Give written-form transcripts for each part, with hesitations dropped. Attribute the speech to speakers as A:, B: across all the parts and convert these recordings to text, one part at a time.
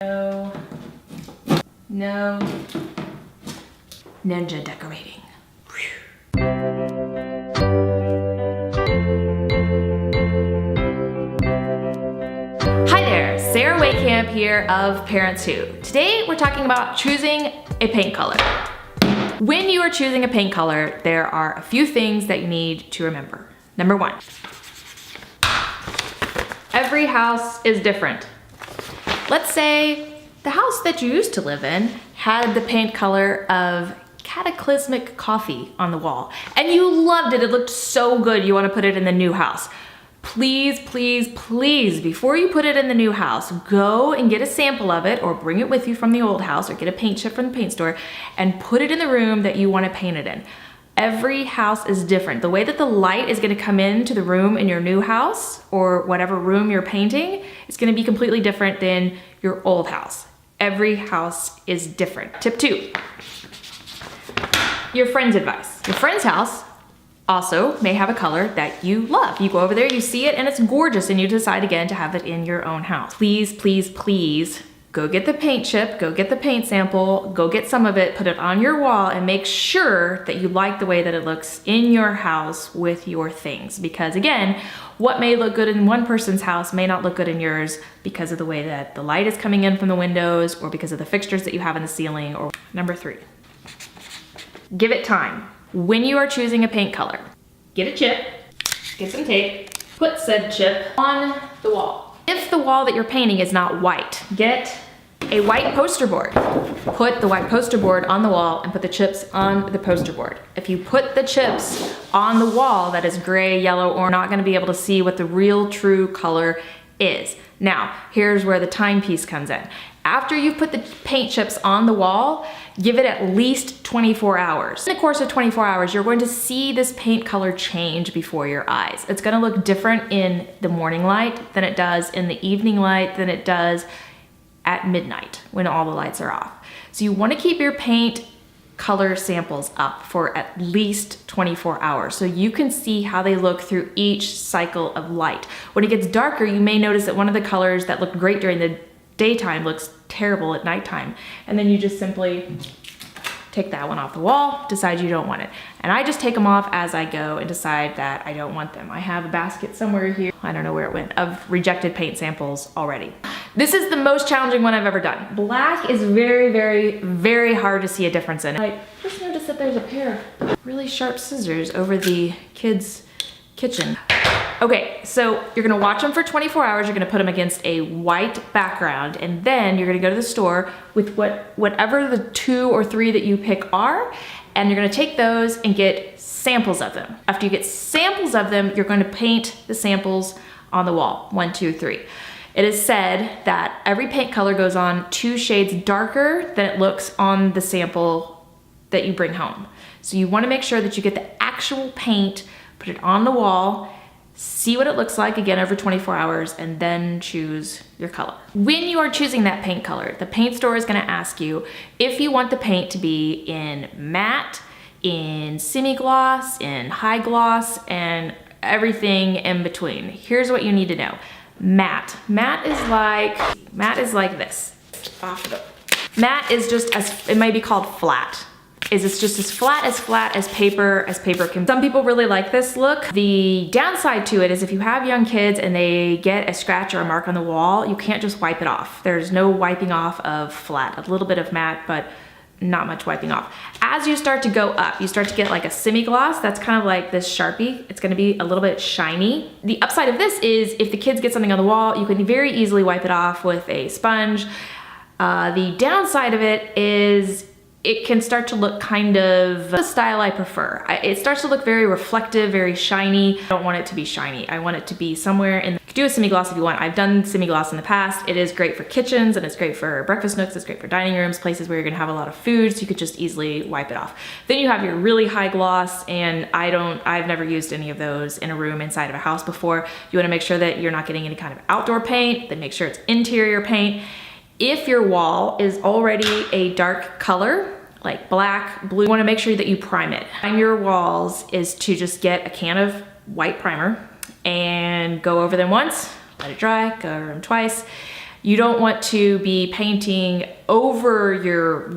A: No. No. Ninja decorating. Hi there, Sarah Waycamp here of Parents Who. Today we're talking about choosing a paint color. When you are choosing a paint color, there are a few things that you need to remember. Number one, every house is different. Let's say the house that you used to live in had the paint color of Cataclysmic Coffee on the wall, and you loved it. It looked so good. You want to put it in the new house. Please, please, please, before you put it in the new house, go and get a sample of it or bring it with you from the old house or get a paint chip from the paint store and put it in the room that you want to paint it in. Every house is different. The way that the light is going to come into the room in your new house or whatever room you're painting is going to be completely different than your old house. Every house is different. Tip 2, your friend's advice. Your friend's house also may have a color that you love. You go over there, you see it, and it's gorgeous, and you decide again to have it in your own house. Please, please, please, go get the paint chip, go get the paint sample, go get some of it, put it on your wall, and make sure that you like the way that it looks in your house with your things. Because again, what may look good in one person's house may not look good in yours because of the way that the light is coming in from the windows or because of the fixtures that you have in the ceiling. Or number 3, give it time. When you are choosing a paint color, get a chip, get some tape, put said chip on the wall. If the wall that you're painting is not white, get a white poster board. Put the white poster board on the wall and put the chips on the poster board. If you put the chips on the wall that is gray, yellow, or not gonna be able to see what the real true color is. Now, here's where the timepiece comes in. After you've put the paint chips on the wall, give it at least 24 hours. In the course of 24 hours, you're going to see this paint color change before your eyes. It's gonna look different in the morning light than it does in the evening light than it does at midnight when all the lights are off. So you wanna keep your paint color samples up for at least 24 hours so you can see how they look through each cycle of light. When it gets darker, you may notice that one of the colors that looked great during the daytime looks terrible at nighttime. And then you just simply take that one off the wall, decide you don't want it. And I just take them off as I go and decide that I don't want them. I have a basket somewhere here, I don't know where it went, of rejected paint samples already. This is the most challenging one I've ever done. Black is very, very, very hard to see a difference in. I just noticed that there's a pair of really sharp scissors over the kids' kitchen. Okay, so you're gonna watch them for 24 hours, you're gonna put them against a white background, and then you're gonna go to the store with whatever the 2 or 3 that you pick are, and you're gonna take those and get samples of them. After you get samples of them, you're gonna paint the samples on the wall, 1, 2, 3. It is said that every paint color goes on 2 shades darker than it looks on the sample that you bring home. So you wanna make sure that you get the actual paint, put it on the wall, see what it looks like again over 24 hours, and then choose your color. When you are choosing that paint color, the paint store is gonna ask you if you want the paint to be in matte, in semi-gloss, in high gloss, and everything in between. Here's what you need to know. Matte. Matte is like this. Matte is just it might be called flat. It's just as flat as paper can. Some people really like this look. The downside to it is if you have young kids and they get a scratch or a mark on the wall, you can't just wipe it off. There's no wiping off of flat. A little bit of matte, but not much wiping off. As you start to go up, you start to get like a semi-gloss. That's kind of like this Sharpie. It's gonna be a little bit shiny. The upside of this is if the kids get something on the wall, you can very easily wipe it off with a sponge. The downside of it is it can start to look kind of the style I prefer. It starts to look very reflective, very shiny. I don't want it to be shiny. I want it to be somewhere in, you can do a semi-gloss if you want. I've done semi-gloss in the past. It is great for kitchens and it's great for breakfast nooks. It's great for dining rooms, places where you're gonna have a lot of food, so you could just easily wipe it off. Then you have your really high gloss, and I've never used any of those in a room inside of a house before. You wanna make sure that you're not getting any kind of outdoor paint, then make sure it's interior paint. If your wall is already a dark color, like black, blue, you wanna make sure that you prime it. Prime your walls is to just get a can of white primer and go over them once, let it dry, go over them twice. You don't want to be painting over your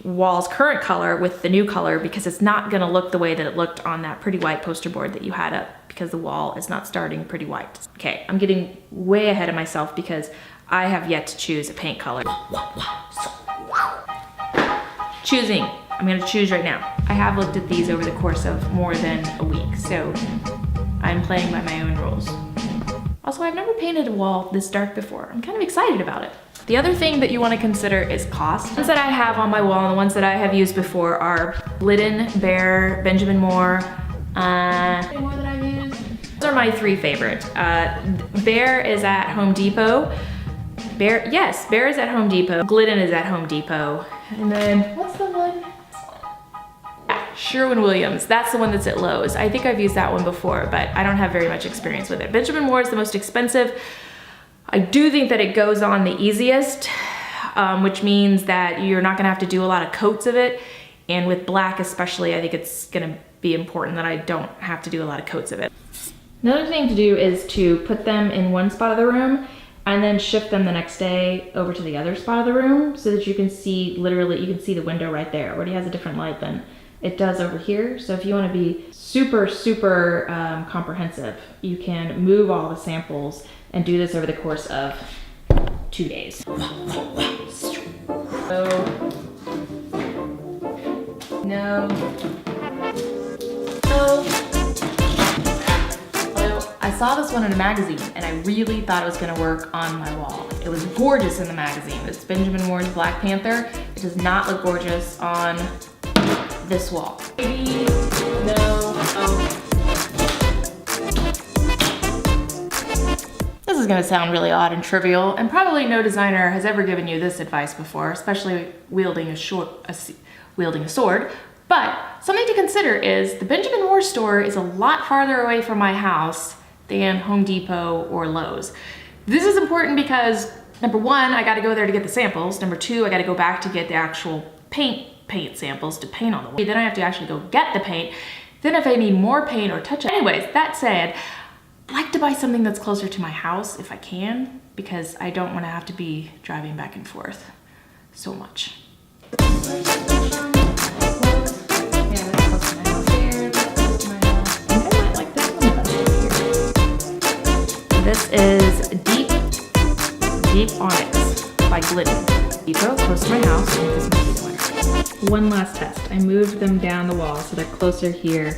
A: wall's current color with the new color because it's not gonna look the way that it looked on that pretty white poster board that you had up because the wall is not starting pretty white. Okay, I'm getting way ahead of myself because I have yet to choose a paint color. Choosing, I'm gonna choose right now. I have looked at these over the course of more than a week, so I'm playing by my own rules. Also, I've never painted a wall this dark before. I'm kind of excited about it. The other thing that you want to consider is cost. The ones that I have on my wall and the ones that I have used before are Glidden, Behr, Benjamin Moore. Any more that I've used? Those are my three favorite. Behr is at Home Depot. Behr is at Home Depot. Glidden is at Home Depot. And then, what's the one? Sherwin-Williams, that's the one that's at Lowe's. I think I've used that one before, but I don't have very much experience with it. Benjamin Moore is the most expensive. I do think that it goes on the easiest, which means that you're not gonna have to do a lot of coats of it. And with black especially, I think it's gonna be important that I don't have to do a lot of coats of it. Another thing to do is to put them in one spot of the room and then shift them the next day over to the other spot of the room so that you can see, literally, you can see the window right there. It already has a different light than it does over here. So if you want to be super comprehensive, you can move all the samples and do this over the course of 2 days. No. I saw this one in a magazine and I really thought it was gonna work on my wall. It was gorgeous in the magazine. It's Benjamin Moore's Black Panther. It does not look gorgeous on this wall. Maybe, no, oh. This is gonna sound really odd and trivial, and probably no designer has ever given you this advice before, especially wielding a sword. But something to consider is the Benjamin Moore store is a lot farther away from my house than Home Depot or Lowe's. This is important because number one, I gotta go there to get the samples. Number two, I gotta go back to get the actual paint samples to paint on the wall. Then I have to actually go get the paint. Then if I need more paint or touch up. Anyways, that said, I like to buy something that's closer to my house if I can, because I don't wanna have to be driving back and forth so much. This is Deep Onyx by Glidden. Depot, close to my house. This might be the winner. One last test. I moved them down the wall so they're closer here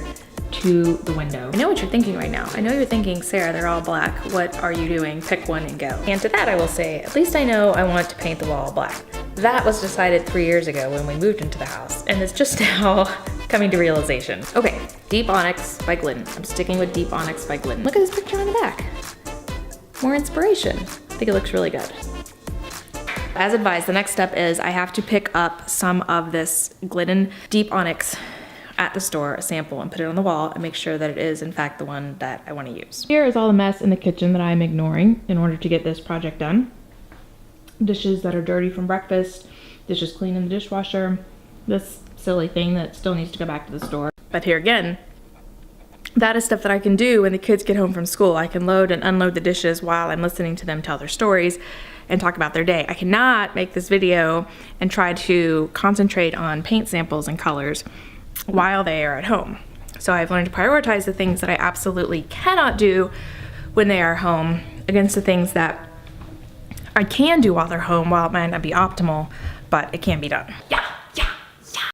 A: to the window. I know what you're thinking right now. I know you're thinking, Sarah, they're all black. What are you doing? Pick one and go. And to that I will say, at least I know I want to paint the wall black. That was decided 3 years ago when we moved into the house, and it's just now coming to realization. Okay, Deep Onyx by Glidden. I'm sticking with Deep Onyx by Glidden. Look at this picture on the back. More inspiration. I think it looks really good. As advised, the next step is I have to pick up some of this Glidden Deep Onyx at the store, a sample, and put it on the wall and make sure that it is in fact the one that I want to use. Here is all the mess in the kitchen that I'm ignoring in order to get this project done. Dishes that are dirty from breakfast, dishes clean in the dishwasher, this silly thing that still needs to go back to the store. But here again, that is stuff that I can do when the kids get home from school. I can load and unload the dishes while I'm listening to them tell their stories and talk about their day. I cannot make this video and try to concentrate on paint samples and colors while they are at home. So I've learned to prioritize the things that I absolutely cannot do when they are home against the things that I can do while they're home. While it might not be optimal, but it can be done. Yeah.